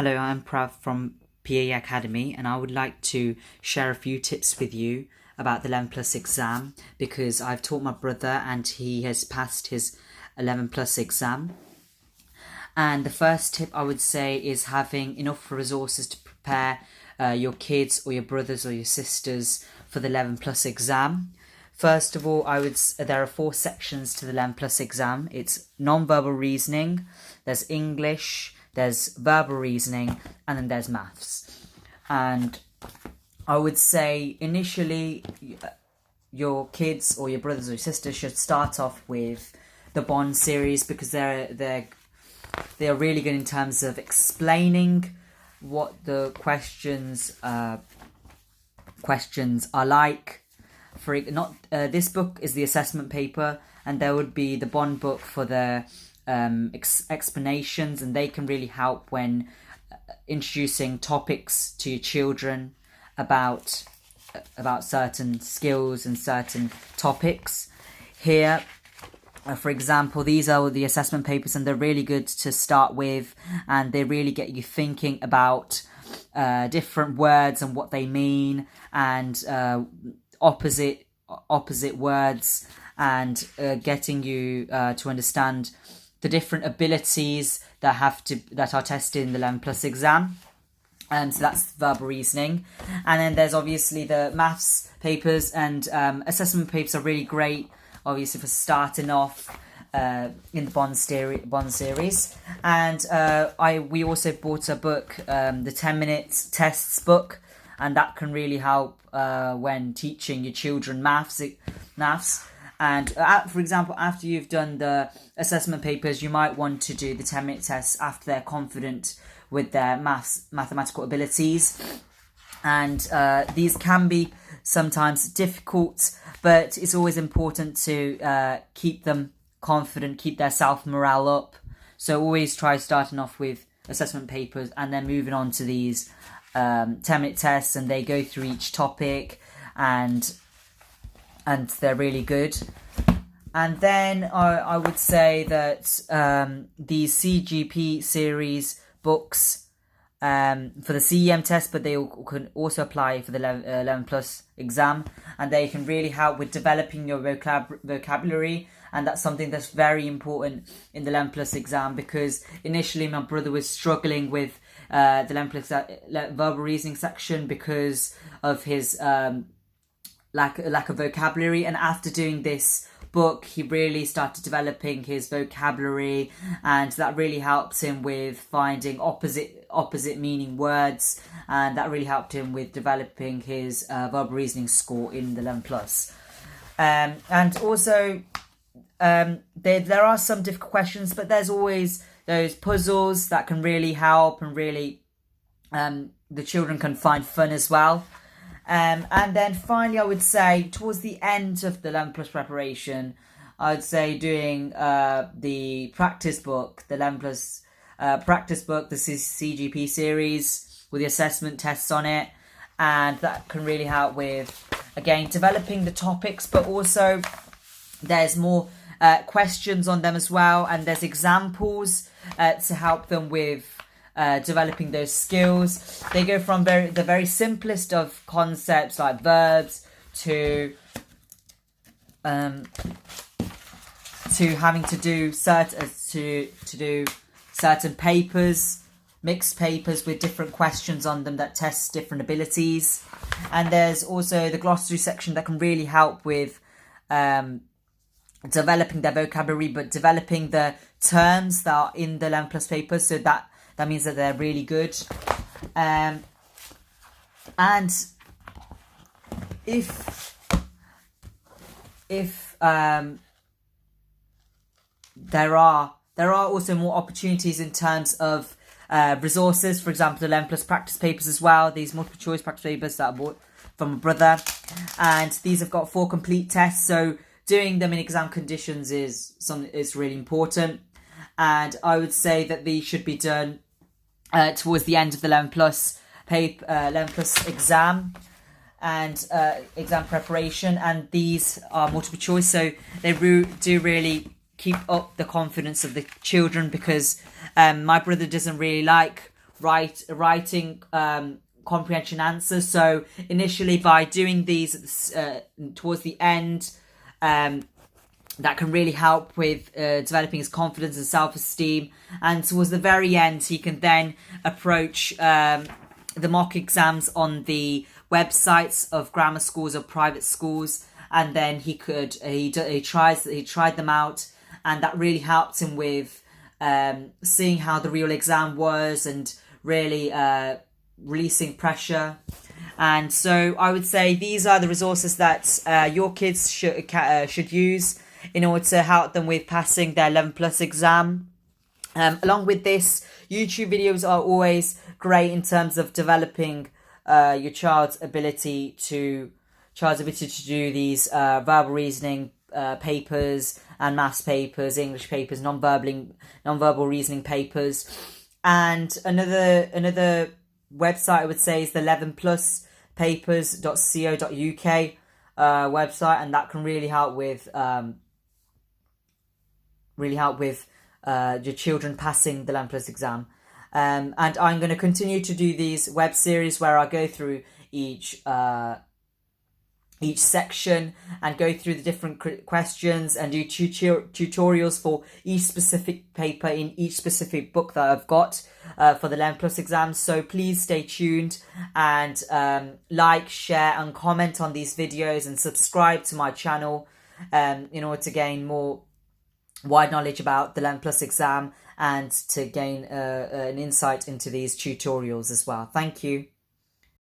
Hello, I'm Prav from PA Academy, and I would like to share a few tips with you about the 11 plus exam because I've taught my brother and he has passed his 11 plus exam. And the first tip I would say is having enough resources to prepare your kids or your brothers or your sisters for the 11 plus exam. First of all, there are 4 sections to the 11 plus exam. It's non-verbal reasoning, there's English, there's verbal reasoning, and then there's maths. And I would say initially your kids or your brothers or your sisters should start off with the Bond series because they're really good in terms of explaining what the questions are like. This book is the assessment paper, and there would be the Bond book for the explanations, and they can really help when introducing topics to your children about certain skills and certain topics. Here, for example, these are the assessment papers, and they're really good to start with, and they really get you thinking about different words and what they mean, and opposite words, and getting you to understand the different abilities that are tested in the 11 plus exam. So that's verbal reasoning. And then there's obviously the maths papers, and assessment papers are really great, obviously, for starting off in the Bond series. And we also bought a book, the 10 minutes tests book, and that can really help when teaching your children maths. And for example, after you've done the assessment papers, you might want to do the 10-minute tests after they're confident with their mathematical abilities. And these can be sometimes difficult, but it's always important to keep them confident, keep their self-morale up. So always try starting off with assessment papers and then moving on to these 10-minute tests, and they go through each topic, and they're really good. And then I would say that these CGP series books for the CEM test, but they can also apply for the 11 plus exam, and they can really help with developing your vocabulary. And that's something that's very important in the 11 plus exam, because initially my brother was struggling with the 11 plus verbal reasoning section because of his lack of vocabulary. And after doing this book, he really started developing his vocabulary, and that really helped him with finding opposite meaning words, and that really helped him with developing his verbal reasoning score in the 11 plus. And also there are some difficult questions, but there's always those puzzles that can really help, and really the children can find fun as well. And then finally, I would say towards the end of the 11 plus preparation, I would say doing the practice book, the 11 plus practice book, the CGP series with the assessment tests on it. And that can really help with, again, developing the topics, but also there's more questions on them as well. And there's examples to help them with developing those skills. They go from the very simplest of concepts like verbs to having to do certain papers, mixed papers with different questions on them that test different abilities. And there's also the glossary section that can really help with developing their vocabulary, but developing the terms that are in the 11 plus papers, so that means that they're really good. And if there are also more opportunities in terms of resources. For example, the 11 plus practice papers as well. These multiple choice practice papers that I bought from a brother, and these have got 4 complete tests. So doing them in exam conditions is really important. And I would say that these should be done towards the end of the 11 plus paper, 11 plus exam and exam preparation. And these are multiple choice, so they do really keep up the confidence of the children, because my brother doesn't really like writing comprehension answers. So initially, by doing these towards the end, that can really help with developing his confidence and self-esteem. And towards the very end, he can then approach the mock exams on the websites of grammar schools or private schools, and then he tried them out, and that really helped him with seeing how the real exam was and really releasing pressure. And so I would say these are the resources that your kids should use in order to help them with passing their 11 plus exam. Along with this, YouTube videos are always great in terms of developing your child's ability to do these verbal reasoning papers and maths papers, English papers, non-verbal reasoning papers. And another website I would say is the 11pluspapers.co.uk website, and that can really help with your children passing the 11 plus exam. And I'm going to continue to do these web series where I go through each section and go through the different questions and do tutorials for each specific paper in each specific book that I've got for the 11 plus exams. So please stay tuned and like, share and comment on these videos and subscribe to my channel in order to gain more wide knowledge about the 11 plus exam and to gain an insight into these tutorials as well. Thank you.